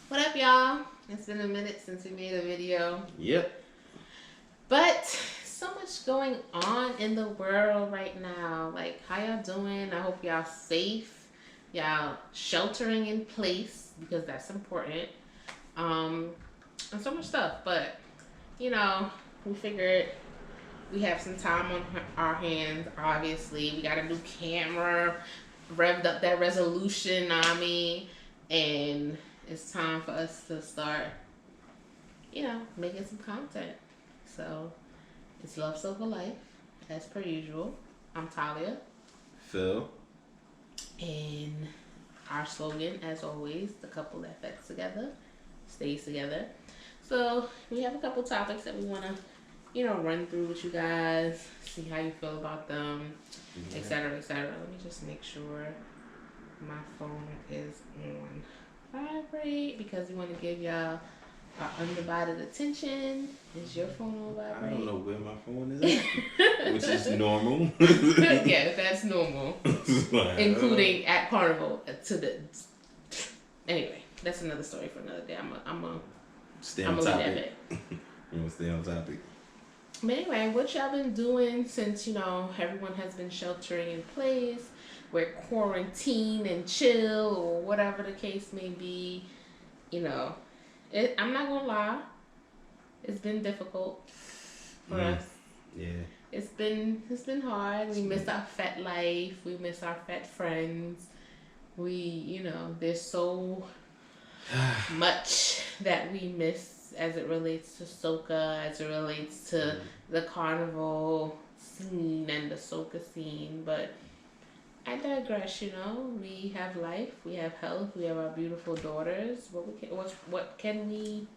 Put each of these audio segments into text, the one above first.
What up, y'all? It's been a minute since we made a video, Yep. but so much going on in the world right now. Like, how y'all doing? I hope y'all safe. Y'all sheltering in place because that's important. Um, and so much stuff. But you know, we figured we have some time on our hands. Obviously, we got a new camera, revved up that resolution on me, and it's time for us to start making some content. So it's Love Silver Life, as per usual. I'm Talia, Phil. and our slogan, as always, the couple that fits together stays together. So we have a couple topics that we want to, run through with you guys, see how you feel about them, Yeah. etc., etc. Let me just make sure my phone is on vibrate because we want to give y'all our undivided attention. Is your phone on I vibrate? don't know where my phone is at, which is normal. Yes, that's normal, including at Carnival to the. Anyway, that's another story for another day. Stay I'm on gonna leave that topic. bit. You want to stay on topic? But anyway, what y'all been doing since everyone has been sheltering in place? We're quarantined and chill, or whatever the case may be. You know, I'm not gonna lie, it's been difficult for us. Yeah. It's been hard. We miss our fat life. We miss our fat friends. There's so much that we miss as it relates to Soca, as it relates to the carnival scene and the Soca scene. But I digress. We have life, we have health, we have our beautiful daughters. What can we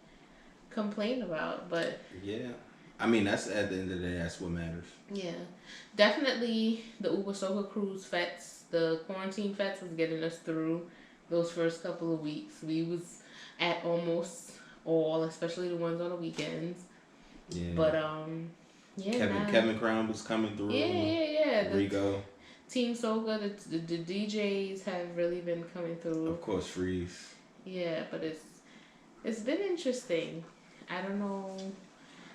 complain about? But Yeah. I mean, that's at the end of the day, that's what matters. yeah, definitely the Uber Soca cruise fets, the quarantine fets was getting us through those first couple of weeks. We was at almost all, especially the ones on the weekends. Yeah. But yeah, Kevin Crown was coming through. Yeah. Rigo. Team Soca, the DJs have really been coming through. Of course, Freeze. Yeah, but it's been interesting. I don't know.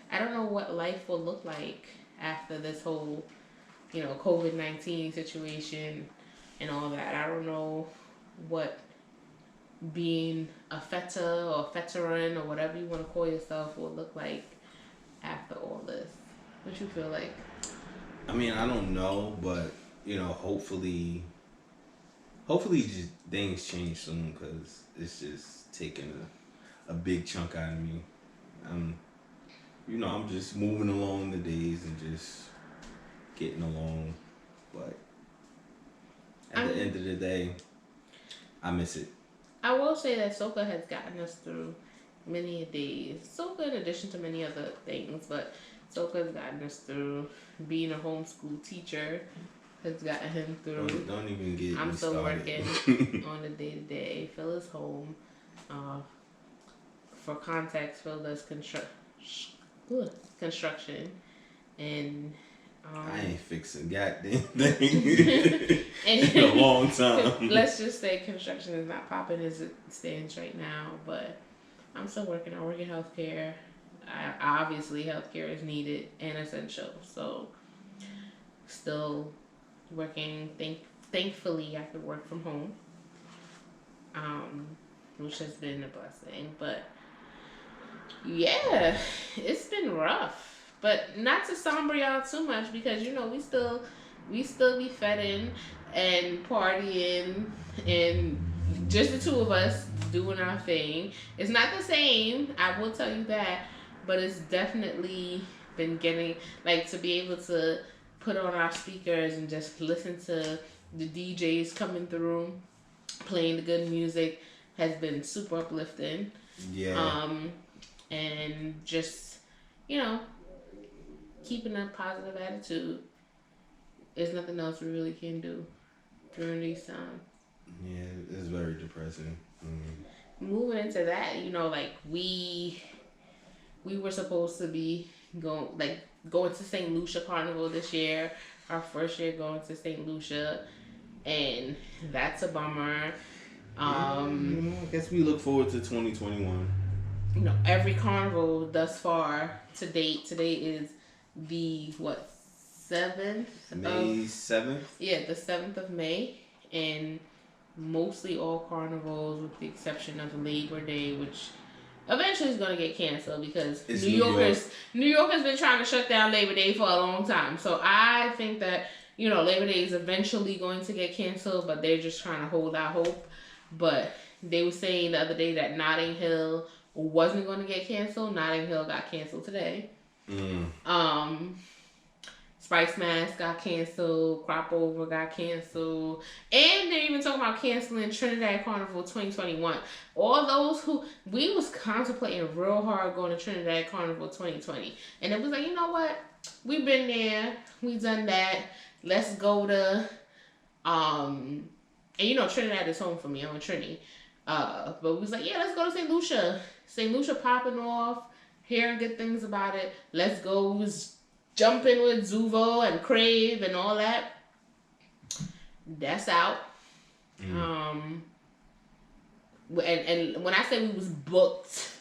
I don't know what life will look like after this whole, COVID-19 situation and all that. I don't know what being a feta or veteran or whatever you want to call yourself will look like after all this. What you feel like? I mean, I don't know, but hopefully, just things change soon because it's just taking a big chunk out of me. I'm I'm just moving along the days and just getting along, but at the end of the day, I miss it. I will say that Soca has gotten us through many days. Soca, in addition to many other things, but Soca has gotten us through. Being a homeschool teacher has gotten him through. Don't even get I'm me still started. working on the day to day. Phil is home. Uh, for context, Phil does construction, and I ain't fixing goddamn thing in a long time. Let's just say construction is not popping as it stands right now, but I'm still working. I work in healthcare. Obviously, healthcare is needed and essential. So, still working. Thankfully, I could work from home, which has been a blessing. But yeah, it's been rough. But not to somber y'all too much because we still be fetting and partying and just the two of us doing our thing. It's not the same, I will tell you that, but it's definitely been getting like to be able to put on our speakers and just listen to the DJs coming through, playing the good music has been super uplifting. Yeah. And just, you know, keeping a positive attitude. There's nothing else we really can do during these times. Yeah, it's very depressing. Moving into that, like we were supposed to be going to St. Lucia Carnival this year, our first year going to St. Lucia, and that's a bummer. Um, I guess we look forward to 2021. every carnival thus far to date. Today is the what 7th of May 7th. yeah, the 7th of May, and mostly all carnivals, with the exception of Labor Day, which eventually is gonna get canceled because It's New York has been trying to shut down Labor Day for a long time. So I think that Labor Day is eventually going to get canceled, but they're just trying to hold out hope. But they were saying the other day that Notting Hill wasn't going to get canceled. Notting Hill got canceled today. Um, Spice Mask got canceled. Crop Over got canceled. And they're even talking about canceling Trinidad Carnival 2021. All those we was contemplating real hard going to Trinidad Carnival 2020. And it was like, you know what? We've been there. We done that. Let's go to, and Trinidad is home for me. I'm a Trini. But we was like, yeah, let's go to St. Lucia. St. Lucia popping off. Hearing good things about it. Let's go. We was jumping with Zuvo and Crave and all that. That's out. And when I say we was booked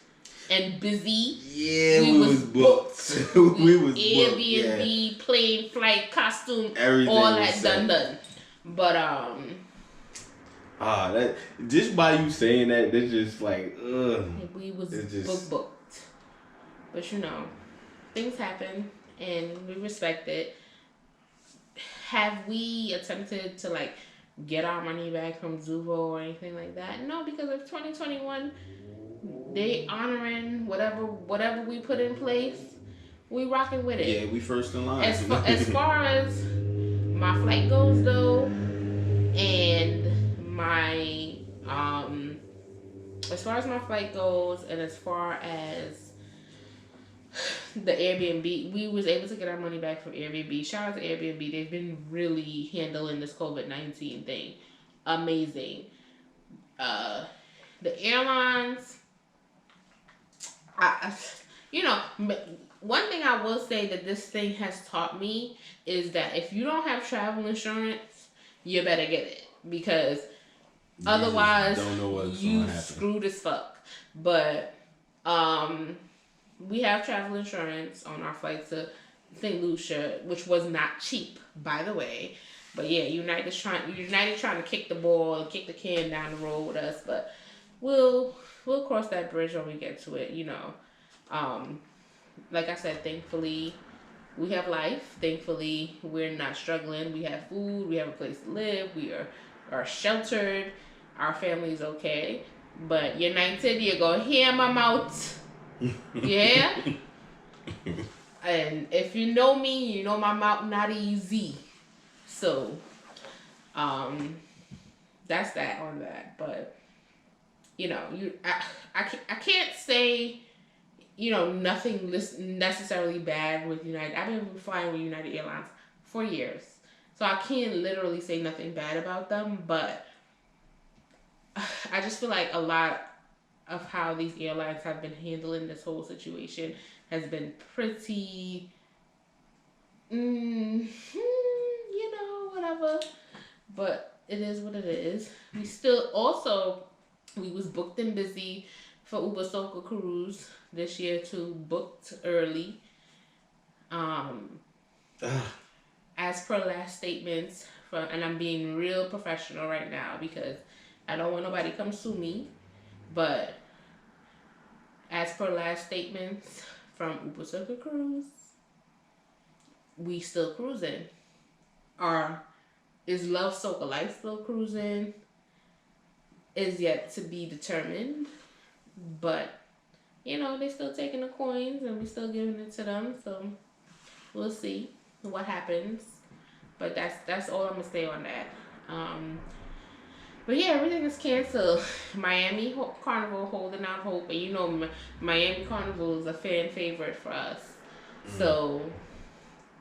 and busy, yeah, we was booked. We was Airbnb, booked, plane, flight, costume, everything, all that done. But that just by you saying that, that's just like we was booked. But things happen. And we respect it. Have we attempted to get our money back from Zuvo or anything like that? No, because of 2021, they honoring whatever we put in place. We rocking with it. Yeah, we first in line. As far as my flight goes though, and my as far as my flight goes, and as far as the Airbnb, we was able to get our money back from Airbnb. Shout out to Airbnb. They've been really handling this COVID-19 thing. Amazing. The airlines, one thing I will say that this thing has taught me is that if you don't have travel insurance, you better get it, because otherwise you screwed as fuck. But we have travel insurance on our flight to St. Lucia, which was not cheap, by the way. But yeah, United trying to kick the ball and kick the can down the road with us. But we'll cross that bridge when we get to it. Like I said, thankfully we have life. Thankfully we're not struggling. We have food. We have a place to live. We are sheltered. Our family's okay. But United, you're gonna hear my mouth. Yeah. And if you know me, you know my mouth not easy. So that's that on that. But I can't say nothing necessarily bad with United. I've been flying with United Airlines for years, so I can't literally say nothing bad about them. But I just feel like a lot of how these airlines have been handling this whole situation has been pretty, whatever. But it is what it is. We still we was booked and busy for Uber Soca cruise this year too, booked early. As per last statements and I'm being real professional right now because I don't want nobody to come sue me. But as per last statements from Uber Soca Cruise, we still cruising. Is Love Soca Life still cruising? Is yet to be determined. But, they still taking the coins and we still giving it to them. So we'll see what happens. But that's all I'm gonna say on that. But yeah, everything is canceled. Miami Carnival holding out hope, and Miami Carnival is a fan favorite for us. So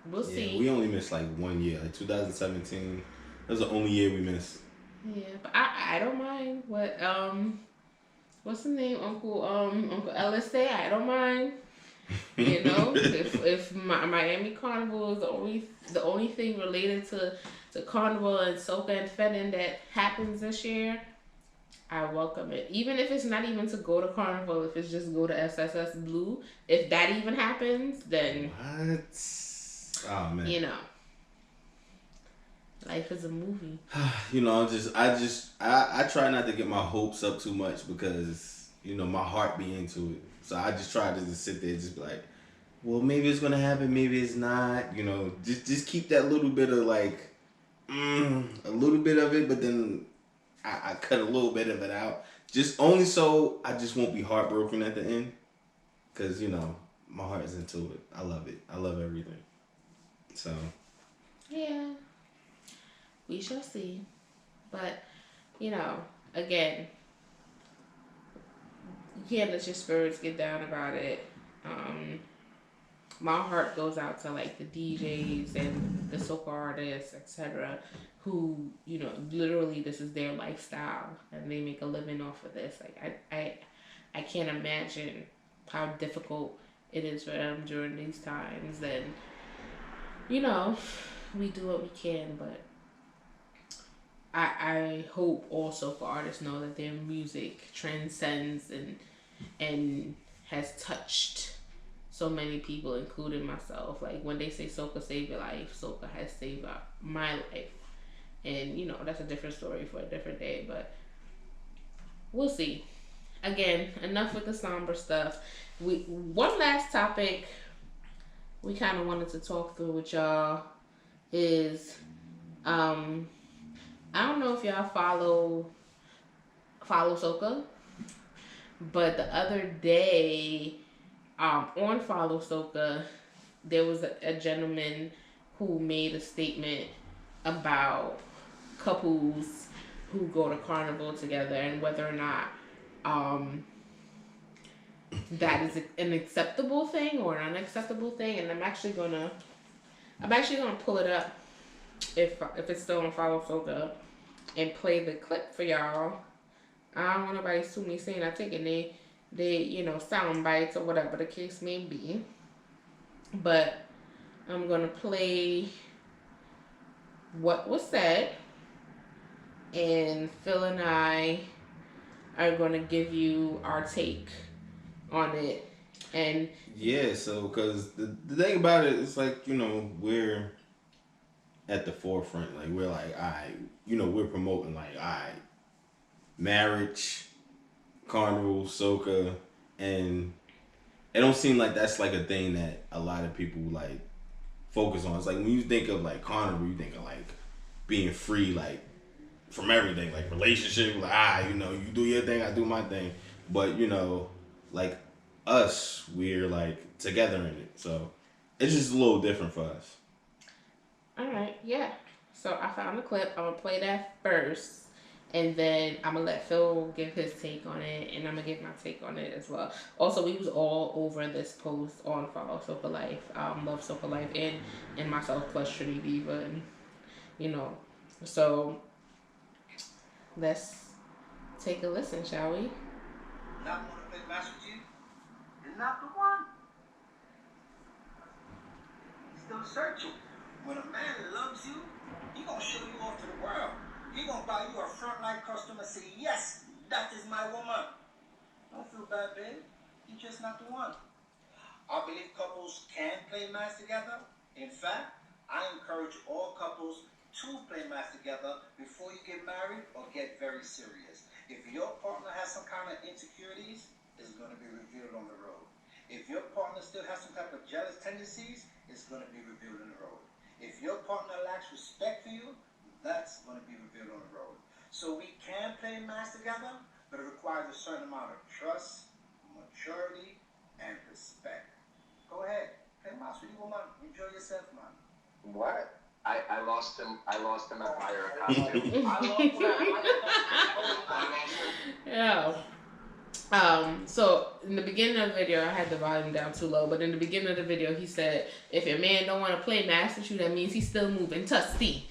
we'll see. We only missed 1 year, 2017. That was the only year we missed. Yeah, but I don't mind what what's the name, Uncle Ellis say. I don't mind. If Miami Carnival is the only thing related to Carnival and Soca and Fettin that happens this year, I welcome it. Even if it's not even to go to Carnival, if it's just go to SSS Blue, if that even happens, then What? Oh man. you know, life is a movie. You know, I try not to get my hopes up too much because you know my heart be into it. So I just try to just sit there, and just be like, well, maybe it's gonna happen, maybe it's not. You know, just keep that little bit of like, a little bit of it, but then I cut a little bit of it out, just only so I just won't be heartbroken at the end, because you know my heart is into it. I love it. I love everything. So Yeah, we shall see. But you know, again, you can't let your spirits get down about it. Um, my heart goes out to like the DJs and the soca artists, etc., who literally this is their lifestyle and they make a living off of this. Like I can't imagine how difficult it is for them during these times. And we do what we can, but I hope also for artists know that their music transcends and has touched so many people, including myself. Like when they say Soca saved your life, Soca has saved my life. And that's a different story for a different day, but we'll see. Again, enough with the somber stuff. One last topic we kind of wanted to talk through with y'all is I don't know if y'all follow Soca, but the other day on Follow Soca, there was a gentleman who made a statement about couples who go to Carnival together and whether or not that is an acceptable thing or an unacceptable thing. And I'm actually gonna pull it up if it's still on Follow Soca and play the clip for y'all. I don't want nobody to sue me saying I take it they sound bites or whatever the case may be. But I'm gonna play what was said, and Phil and I are gonna give you our take on it. And yeah, so because the thing about it, it's like we're at the forefront. Like we're like, we're promoting like, marriage, Carnival, Soca, and it don't seem like that's like a thing that a lot of people like focus on. It's like when you think of like Carnival, you think of like being free, like from everything, like relationship, like you do your thing, I do my thing. But like us, we're like together in it, so it's just a little different for us. All right, yeah. So I found the clip. I'm gonna play that first, and then I'm gonna let Phil give his take on it, and I'm gonna give my take on it as well. Also, we was all over this post on Follow Soca Life, Love Soca Life, and myself plus Trinity Diva, and So let's take a listen, shall we? Not want to play match with you? You're not the one. He's still searching. When a man loves you, he gonna show you off to the world. He gonna buy you a frontline customer, say, yes, that is my woman. Don't feel bad, babe. You're just not the one. I believe couples can play match together. In fact, I encourage all couples to play match together before you get married or get very serious. If your partner has some kind of insecurities, it's going to be revealed on the road. If your partner still has some type of jealous tendencies, it's going to be revealed on the road. If your partner lacks respect for you, that's going to be revealed on the road. So we can play match together, but it requires a certain amount of trust, maturity, and respect. Go ahead, play match with you, woman. Enjoy yourself, man. What? I lost him. I lost him at buyer costume. Yeah. So in the beginning of the video, I had the volume down too low, but in the beginning of the video, he said, if your man don't want to play match with you, that means he's still moving tusty.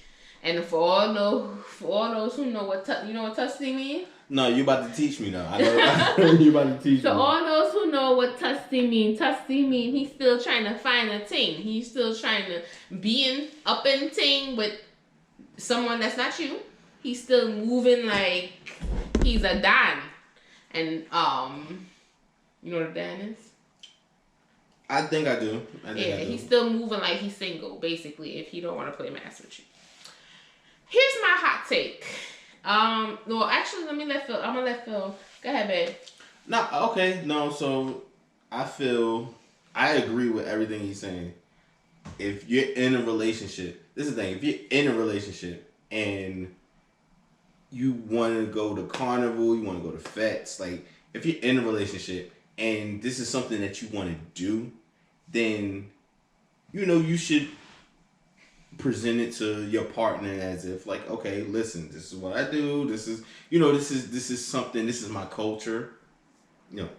And for all those who know what tusty means? No, you about to teach me now. I know you about to teach me. So all those who know what tusty mean he's still trying to find a ting. He's still trying to be up in ting with someone that's not you. He's still moving like he's a Don. And you know what a Don is? I think I do. Yeah, he's still moving like he's single, basically, if he don't want to play mass with you. Here's my hot take. Well, actually, I'm gonna let Phil. Go ahead, babe. No, okay, no. So I agree with everything he's saying. If you're in a relationship, this is the thing. If you're in a relationship and you want to go to carnival, you want to go to fetes, like if you're in a relationship and this is something that you want to do, then you should present it to your partner as if like, okay, listen, this is what I do. This is this is something. This is my culture.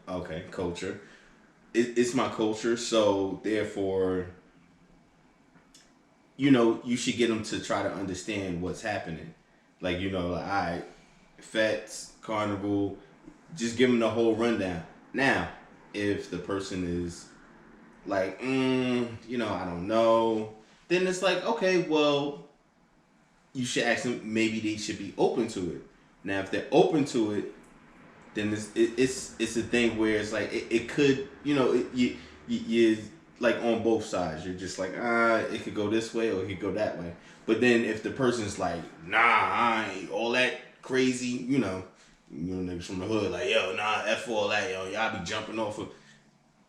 Okay, culture. It's my culture, so therefore, you should get them to try to understand what's happening. Like, all right, fetes, carnival, just give them the whole rundown. Now, if the person is like, I don't know, then it's like, okay, well, you should ask them, maybe they should be open to it. Now, if they're open to it, then it's a thing where it's like, it could, you like on both sides. You're just like, it could go this way or it could go that way. But then if the person's like, nah, I ain't all that crazy, niggas from the hood, like, yo, nah, F all that, yo, y'all be jumping off of.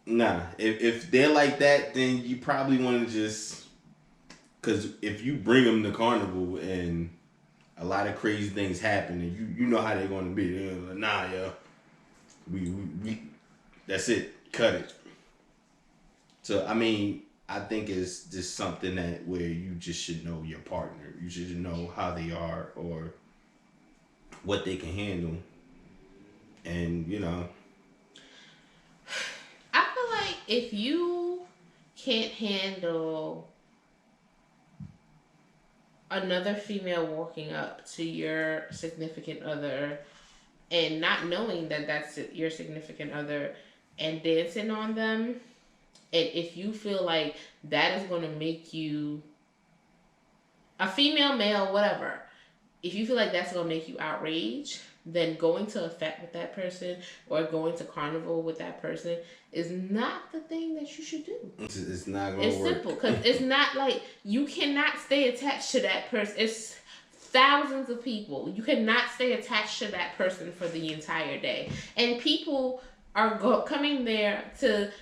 Nah, if they're like that, then you probably want to just, because if you bring them to carnival and a lot of crazy things happen, and you know how they're going to be, they're like, nah, yo, we that's it, cut it. So, I mean, I think it's just something that where you just should know your partner. You should know how they are or what they can handle. And, I feel like if you can't handle another female walking up to your significant other and not knowing that that's your significant other and dancing on them, and if you feel like that is going to make you a female, male, whatever, if you feel like that's going to make you outraged, then going to a fete with that person or going to carnival with that person is not the thing that you should do. It's not going to work. It's simple, because it's not like you cannot stay attached to that person. It's thousands of people. You cannot stay attached to that person for the entire day. And people are coming there to,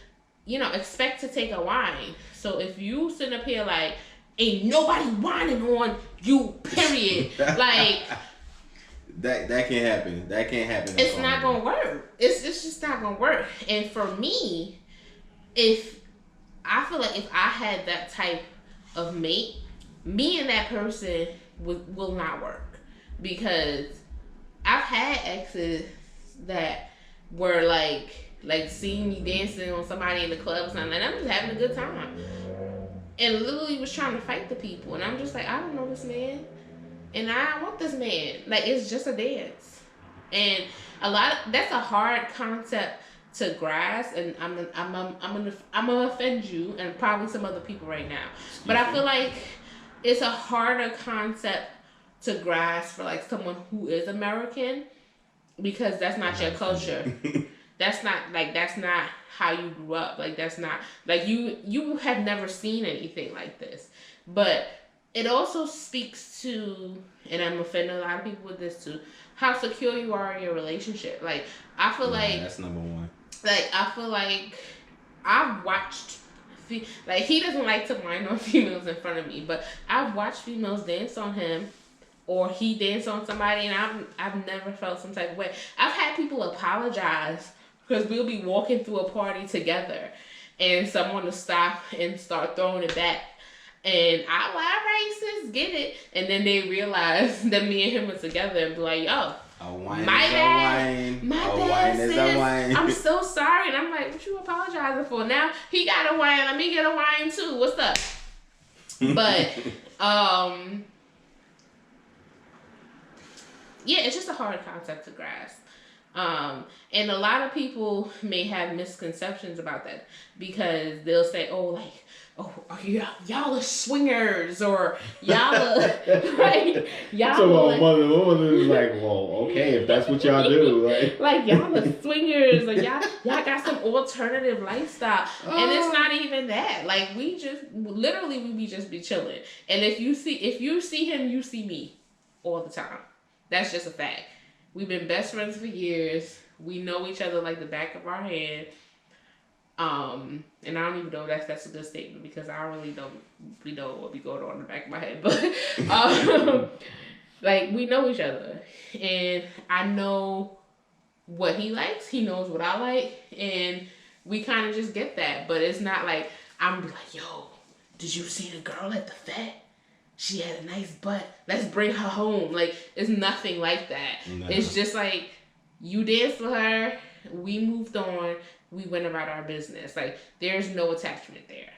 expect to take a wine. So if you sit up here like, ain't nobody whining on you, period. Like, that can't happen. That can't happen. It's not going to work. It's just not going to work. And for me, I feel like if I had that type of mate, me and that person will not work. Because I've had exes that were like seeing me dancing on somebody in the club or something, and I'm just having a good time. And literally was trying to fight the people. And I'm just like, I don't know this man. And I don't want this man. Like, it's just a dance. And that's a hard concept to grasp. And I'm gonna offend you and probably some other people right now. But I feel like it's a harder concept to grasp for like someone who is American, because that's not your culture. That's not how you grew up. Like, that's not like you have never seen anything like this. But it also speaks to, and I'm offending a lot of people with this too, how secure you are in your relationship. Like, I feel like that's number one. Like, I feel like I've watched, like, he doesn't like to whine on females in front of me, but I've watched females dance on him, or he dance on somebody, and I've never felt some type of way. I've had people apologize because we'll be walking through a party together, and someone will stop and start throwing it back. And I'm like, all right, sis, get it. And then they realize that me and him are together and be like, yo, my bad, sis. I'm so sorry. And I'm like, what you apologizing for? Now he got a wine. Let me get a wine too. What's up? But, yeah, it's just a hard concept to grasp. And a lot of people may have misconceptions about that, because they'll say, oh, like, oh, y'all are swingers, or y'all are like y'all So are my like, mother is like, well, okay, if that's what y'all do, like, like y'all are swingers, like y'all got some alternative lifestyle, and it's not even that. Like we just literally we just be chilling, and if you see him, you see me all the time. That's just a fact. We've been best friends for years. We know each other like the back of our hand. And I don't even know if that's a good statement because I really don't know what be going on in the back of my head. But like we know each other, and I know what he likes. He knows what I like, and we kind of just get that. But it's not like I'm like, yo, did you see the girl at the Fed? She had a nice butt. Let's bring her home. Like it's nothing like that. No. It's just like you danced with her. We moved on. We went about our business. Like there's no attachment there.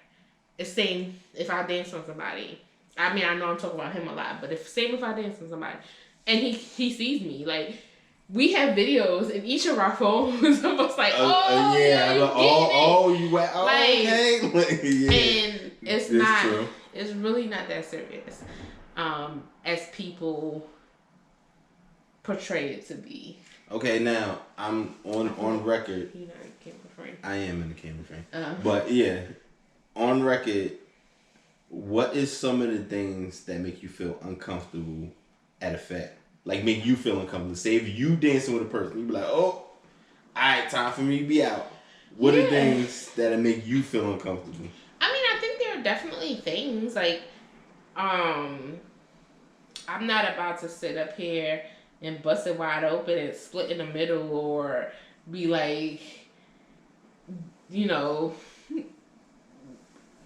It's same if I dance on somebody. I mean, I know I'm talking about him a lot, but if I dance on somebody, and he sees me, like we have videos in each of our phones of us like, yeah, you you went, okay, yeah. And it's not. True. It's really not that serious, as people portray it to be. Okay, now I'm on record. You know, camera frame. I am in the camera frame. But yeah, on record, what is some of the things that make you feel uncomfortable at a fete? Like make you feel uncomfortable. Say if you dancing with a person, you be like, oh, all right, time for me to be out. What are things that make you feel uncomfortable? I mean, I think there are definitely things like, I'm not about to sit up here and bust it wide open and split in the middle or be like, you know,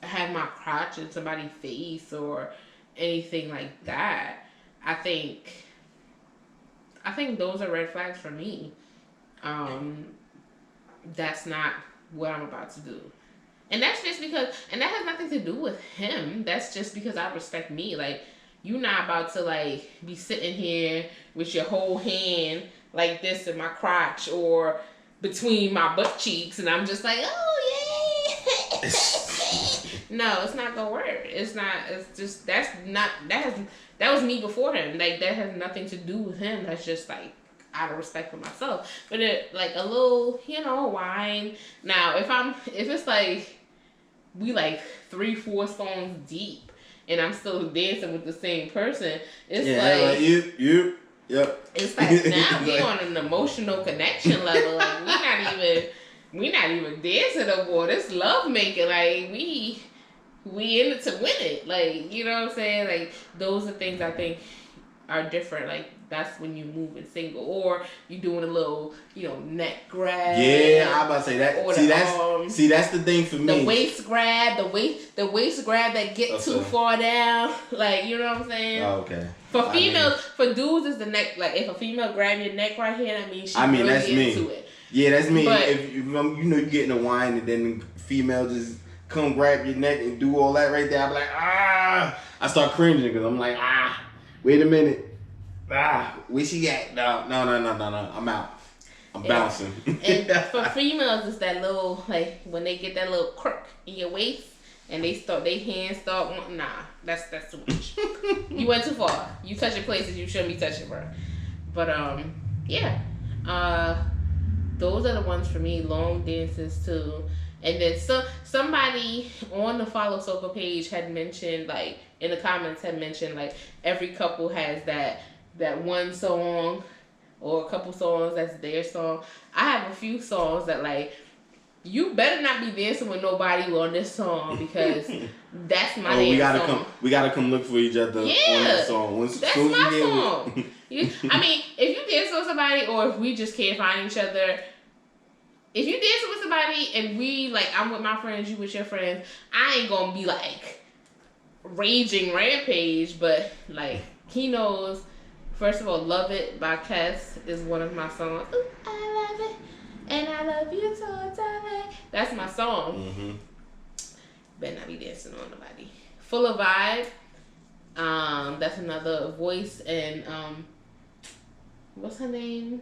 have my crotch in somebody's face or anything like that. I think those are red flags for me. That's not what I'm about to do. And that's just because, and that has nothing to do with him. That's just because I respect me. Like, you're not about to, like, be sitting here with your whole hand like this in my crotch or between my butt cheeks. And I'm just like, oh, yeah. No, it's not gonna work. It's not, it's just, that was me before him. Like, that has nothing to do with him. That's just, like, out of respect for myself. But it, like, a little, wine. Now, if it's like, we like 3-4 songs deep and I'm still dancing with the same person, it's like yep. It's like now we on an emotional connection level. Like we not even dancing no more. This love making, like we in it to win it. Like, you know what I'm saying? Like those are things I think are different. Like that's when you move in single, or you doing a little, neck grab. Yeah, I'm about to say that. See, that's the thing for me. The waist grab, the waist grab that get too far down. Like, you know what I'm saying? Oh, okay. For females, for dudes, is the neck. Like if a female grab your neck right here, that means she's really that's into me. it. Yeah, that's me. But, if you getting a wine and then the female just come grab your neck and do all that right there, I'm like, I start cringing because I'm like, wait a minute. Where she at? No. I'm out. I'm bouncing. And for females, it's that little, like, when they get that little crook in your waist and their hands start wanting, that's too much. You went too far. You touching places you shouldn't be touching, bro. But, yeah. Those are the ones for me. Long dances, too. And then somebody on the Follow Soca page had mentioned, like, in the comments had mentioned, like, every couple has that one song or a couple songs that's their song. I have a few songs that, like, you better not be dancing with nobody on this song because that's my song. We gotta come look for each other on that song. That's my song. I mean, if you dance with somebody or if we just can't find each other, if you dancing with somebody and we, like, I'm with my friends, you with your friends, I ain't gonna be, like, raging rampage, but, like, he knows. First of all, Love It by Kes is one of my songs. Ooh, I love it, and I love you so darling. That's my song. Mm-hmm. Better not be dancing on nobody. Full of Vibe. That's another voice, and what's her name?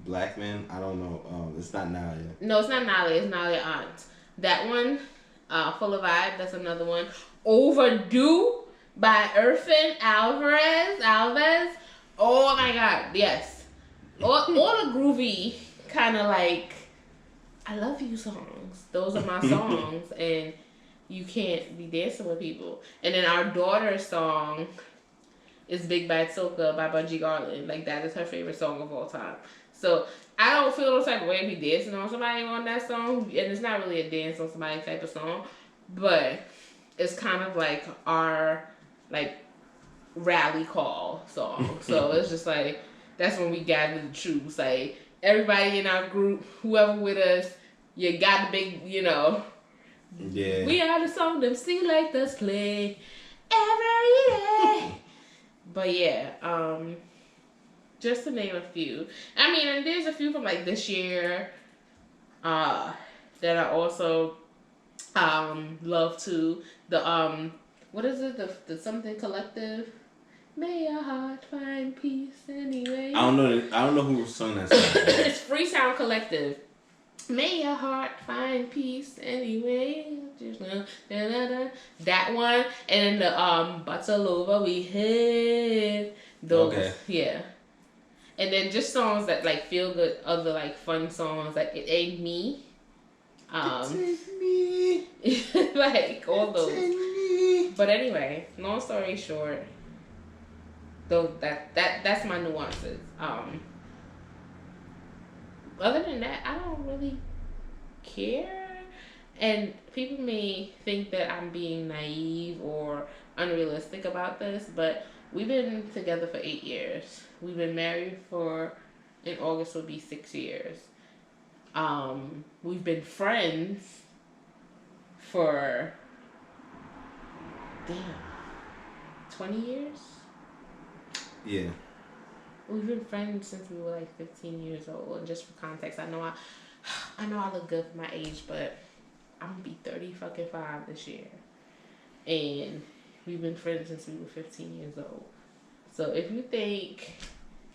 Black Man. I don't know. It's not Nalia. No, it's not Nalia. It's Nalia Aunt. That one Full of Vibe. That's another one. Overdue by Irfan Alves. Oh my God, yes. All the groovy kind of like I love you songs. Those are my songs, and you can't be dancing with people. And then our daughter's song is Big Bad Soca by Bungie Garland. Like, that is her favorite song of all time. So I don't feel no type of way to be dancing on somebody on that song. And it's not really a dance on somebody type of song. But it's kind of like our, like, rally call song. So it's just like, that's when we gather the troops. Like, everybody in our group, whoever with us, you got the big, you know. Yeah. We are the song them select us play every day. But yeah, just to name a few. I mean, and there's a few from like this year that I also love too. The what is it? The something collective. May your heart find peace anyway. I don't know who sung that song. It's Free Sound Collective. May your heart find peace anyway. That one. And then the Bottle Over We Hid. Those. Okay. Yeah. And then just songs that like feel good, other like fun songs like It Ain't Me. It ain't me. Like all It those. ain't me. But anyway, long story short, though that's my nuances. Other than that, I don't really care. And people may think that I'm being naive or unrealistic about this, but we've been together for 8 years. We've been married in August will be 6 years. We've been friends for 20 years? Yeah. We've been friends since we were like 15 years old. And just for context, I know I look good for my age, but I'm gonna be 35 this year. And we've been friends since we were 15 years old. So if you think...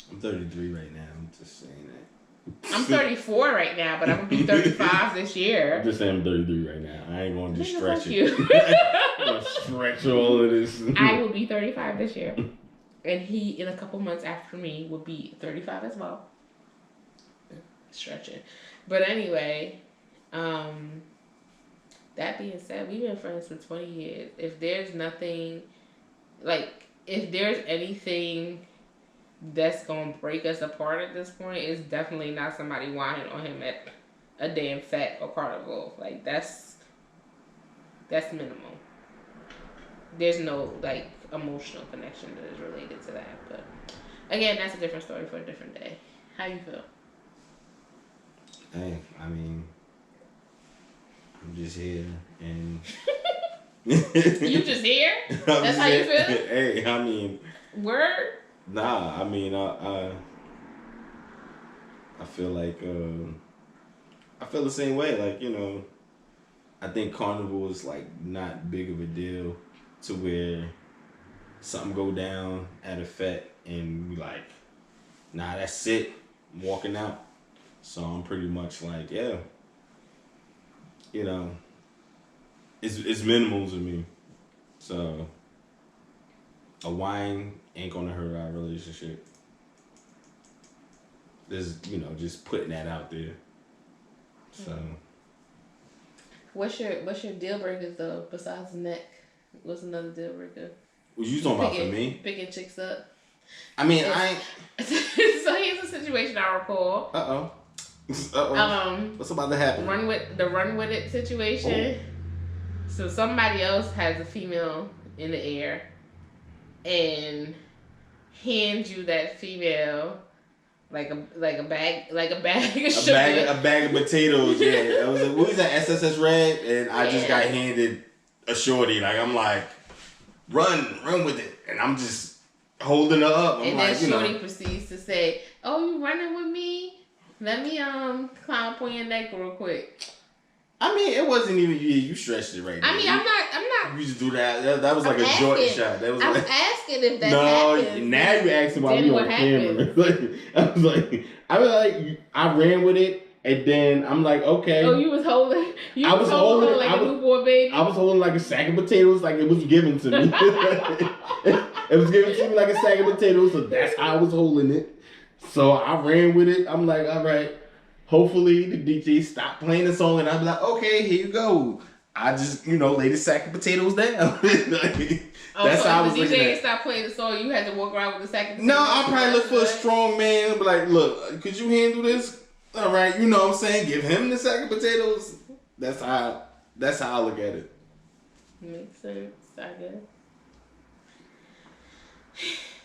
I'm 33 right now. I'm just saying that. I'm 34 right now, but I'm gonna be 35 this year. I'm just saying I'm 33 right now. I ain't gonna just stretch it. You. I'm gonna stretch all of this. I will be 35 this year. And he, in a couple months after me, will be 35 as well. Stretching. But anyway, that being said, we've been friends for 20 years. If there's nothing, like, if there's anything that's going to break us apart at this point, it's definitely not somebody whining on him at a damn fete or carnival. Like, that's minimal. There's no, like, emotional connection that is related to that. But again, that's a different story for a different day. How you feel? Hey, I mean, I'm just here and You just here? That's how you feel? Hey, I mean, word? Nah, I mean, I feel like I feel the same way. Like, you know, I think carnival is like not big of a deal to where something go down at a fete and we like, nah, that's it. I'm walking out. So I'm pretty much like, yeah, you know, it's minimal to me. So a whine ain't gonna hurt our relationship. There's, you know, just putting that out there. So what's your deal breakers though, besides the neck? What's another deal breaker? What you talking about for me? Picking chicks up. I mean, I ain't... So here's a situation I recall. Uh-oh. What's about to happen? Run with it situation. Oh. So somebody else has a female in the air and hands you that female like a bag of sugar. A bag of potatoes. Yeah, it was what was that, SSS Red, and I just got handed a shorty. Like, I'm like, run with it, and I'm just holding her up. And then shorty proceeds to say, "Oh, you running with me? Let me climb up on your neck real quick." I mean, it wasn't even you. You stretched it right there. I mean, I'm not. You just do that. That was like a Jordan shot. That was I'm like, asking if that happens. Now you asking why we on camera. I was like, I ran with it, And then I'm like, okay. Oh, you was holding. I was holding like a newborn baby. I was holding like a sack of potatoes, like it was given to me. It was given to me like a sack of potatoes, so that's how I was holding it. So I ran with it. I'm like, all right. Hopefully the DJ stopped playing the song, and I'm like, okay, here you go. I just, lay the sack of potatoes down. That's how I was looking at it. DJ stopped playing the song. You had to walk around with the sack of potatoes. No, I'll probably look for a strong man. Be like, look, could you handle this? All right, you know what I'm saying? Give him the sack of potatoes. That's how I look at it. Makes sense, I guess.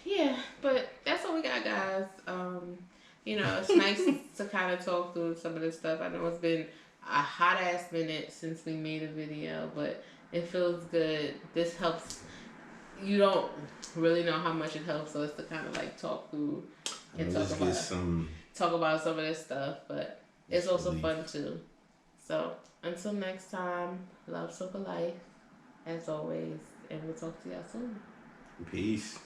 Yeah, but that's all we got, guys. It's nice to kind of talk through some of this stuff. I know it's been a hot ass minute since we made a video, but it feels good. This helps. You don't really know how much it helps us to kind of like talk through and talk about some of this stuff, but it's also fun too. So until next time, love Soca life as always, and we'll talk to y'all soon. Peace.